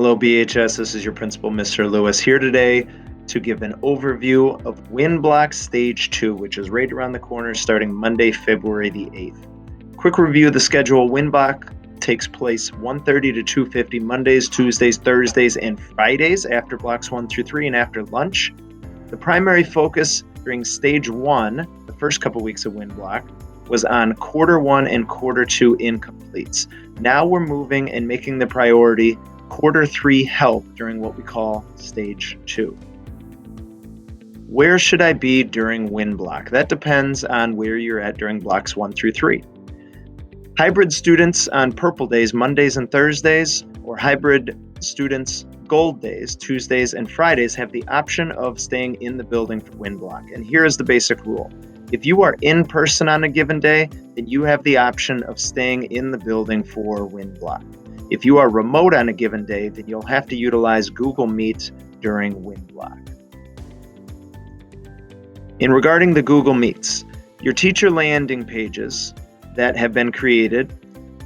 Hello, BHS. This is your principal, Mr. Lewis, here today to give an overview of WinBlock Stage 2, which is right around the corner starting Monday, February the 8th. Quick review of the schedule. WinBlock takes place 1:30 to 2:50 Mondays, Tuesdays, Thursdays, and Fridays after blocks 1 through 3 and after lunch. The primary focus during Stage 1, the first couple weeks of WinBlock, was on Quarter 1 and Quarter 2 incompletes. Now we're moving and making the priority Quarter 3 help during what we call Stage 2. Where should I be during WinBlock? That depends on where you're at during blocks 1 through 3. Hybrid students on purple days, Mondays and Thursdays, or hybrid students gold days, Tuesdays and Fridays, have the option of staying in the building for WinBlock. And here is the basic rule. If you are in person on a given day, then you have the option of staying in the building for WinBlock. If you are remote on a given day, then you'll have to utilize Google Meet during WinBlock. In regarding the Google Meets, your teacher landing pages that have been created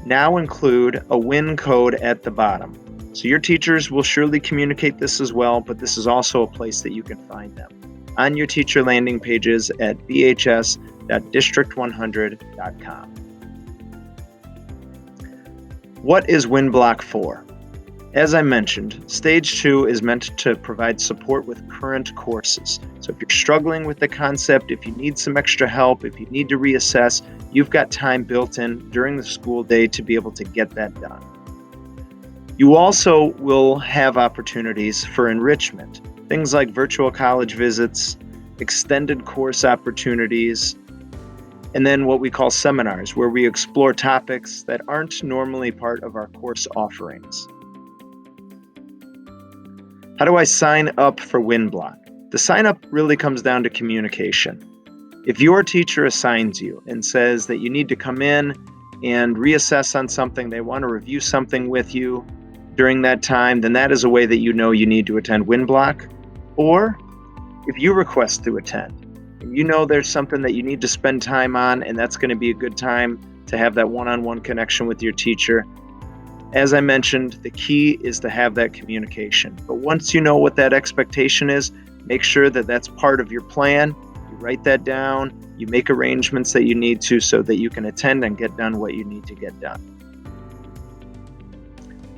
now include a Win code at the bottom. So your teachers will surely communicate this as well, but this is also a place that you can find them on your teacher landing pages at bhs.district100.com. What is WinBlock for? As I mentioned, Stage 2 is meant to provide support with current courses. So if you're struggling with the concept, if you need some extra help, if you need to reassess, you've got time built in during the school day to be able to get that done. You also will have opportunities for enrichment, things like virtual college visits, extended course opportunities, and then what we call seminars, where we explore topics that aren't normally part of our course offerings. How do I sign up for WinBlock? The sign up really comes down to communication. If your teacher assigns you and says that you need to come in and reassess on something, they want to review something with you during that time, then that is a way that you know you need to attend WinBlock. Or if you request to attend, and you know there's something that you need to spend time on, and that's going to be a good time to have that one-on-one connection with your teacher. As I mentioned, the key is to have that communication. But once you know what that expectation is, make sure that that's part of your plan. You write that down, you make arrangements that you need to so that you can attend and get done what you need to get done.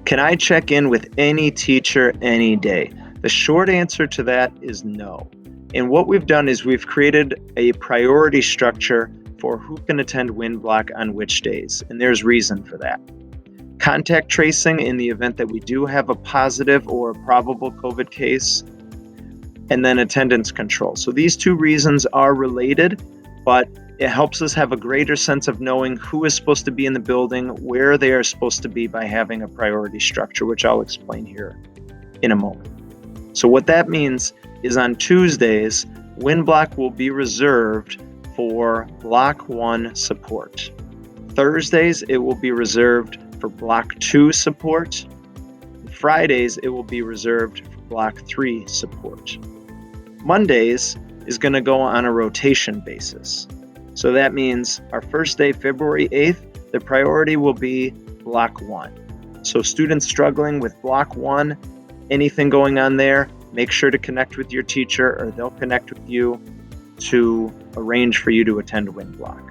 Can I check in with any teacher any day? The short answer to that is no. And what we've done is we've created a priority structure for who can attend WinBlock on which days, and there's reason for that. Contact tracing in the event that we do have a positive or a probable COVID case, and then attendance control. So these two reasons are related, but it helps us have a greater sense of knowing who is supposed to be in the building, where they are supposed to be by having a priority structure, which I'll explain here in a moment. So what that means is on Tuesdays, WinBlock will be reserved for Block 1 support. Thursdays, it will be reserved for Block 2 support. Fridays, it will be reserved for Block 3 support. Mondays is going to go on a rotation basis. So that means our first day, February 8th, the priority will be Block 1. So students struggling with Block 1, anything going on there, make sure to connect with your teacher or they'll connect with you to arrange for you to attend WinBlock.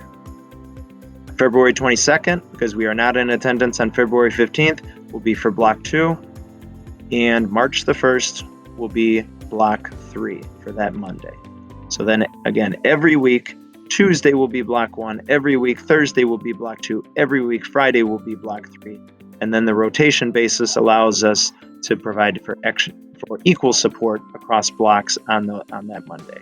February 22nd, because we are not in attendance on February 15th, will be for Block 2. And March the 1st will be Block 3 for that Monday. So then again, every week, Tuesday will be Block 1. Every week, Thursday will be Block 2. Every week, Friday will be Block 3. And then the rotation basis allows us to provide for equal support across blocks on that Monday.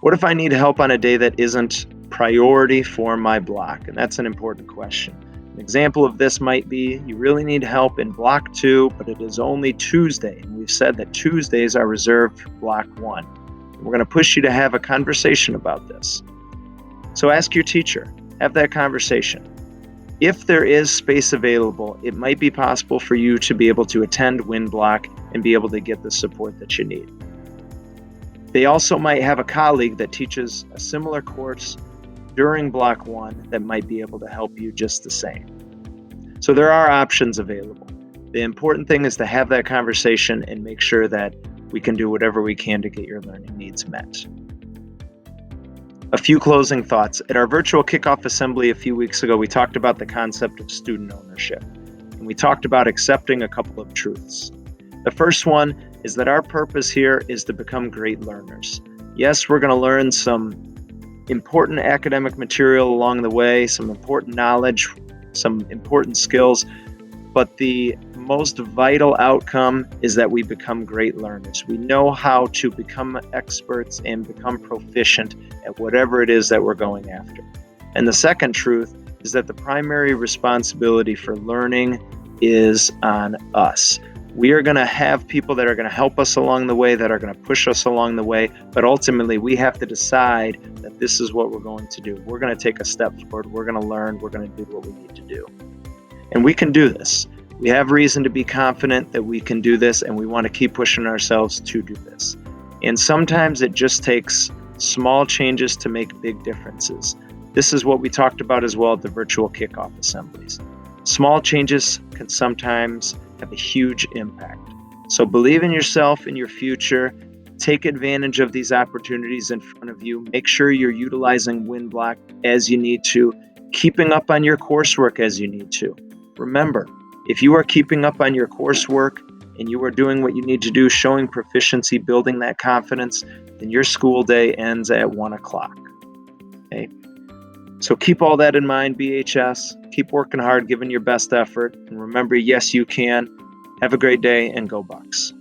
What if I need help on a day that isn't priority for my block? And that's an important question. An example of this might be you really need help in Block 2, but it is only Tuesday. And we've said that Tuesdays are reserved for Block 1. And we're going to push you to have a conversation about this. So ask your teacher, have that conversation. If there is space available, it might be possible for you to be able to attend WinBlock and be able to get the support that you need. They also might have a colleague that teaches a similar course during Block 1 that might be able to help you just the same. So there are options available. The important thing is to have that conversation and make sure that we can do whatever we can to get your learning needs met. A few closing thoughts. At our virtual kickoff assembly a few weeks ago, we talked about the concept of student ownership, and we talked about accepting a couple of truths. The first one is that our purpose here is to become great learners. Yes, we're going to learn some important academic material along the way, some important knowledge, some important skills, but the most vital outcome is that we become great learners. We know how to become experts and become proficient at whatever it is that we're going after. And the second truth is that the primary responsibility for learning is on us. We are going to have people that are going to help us along the way, that are going to push us along the way, but ultimately we have to decide that this is what we're going to do. We're going to take a step forward. We're going to learn. We're going to do what we need to do. And we can do this. We have reason to be confident that we can do this, and we want to keep pushing ourselves to do this. And sometimes it just takes small changes to make big differences. This is what we talked about as well at the virtual kickoff assemblies. Small changes can sometimes have a huge impact. So believe in yourself and your future. Take advantage of these opportunities in front of you. Make sure you're utilizing WinBlock as you need to, keeping up on your coursework as you need to. Remember, if you are keeping up on your coursework and you are doing what you need to do, showing proficiency, building that confidence, then your school day ends at 1 o'clock. Okay? So keep all that in mind, BHS. Keep working hard, giving your best effort. And remember, yes, you can. Have a great day and go Bucks.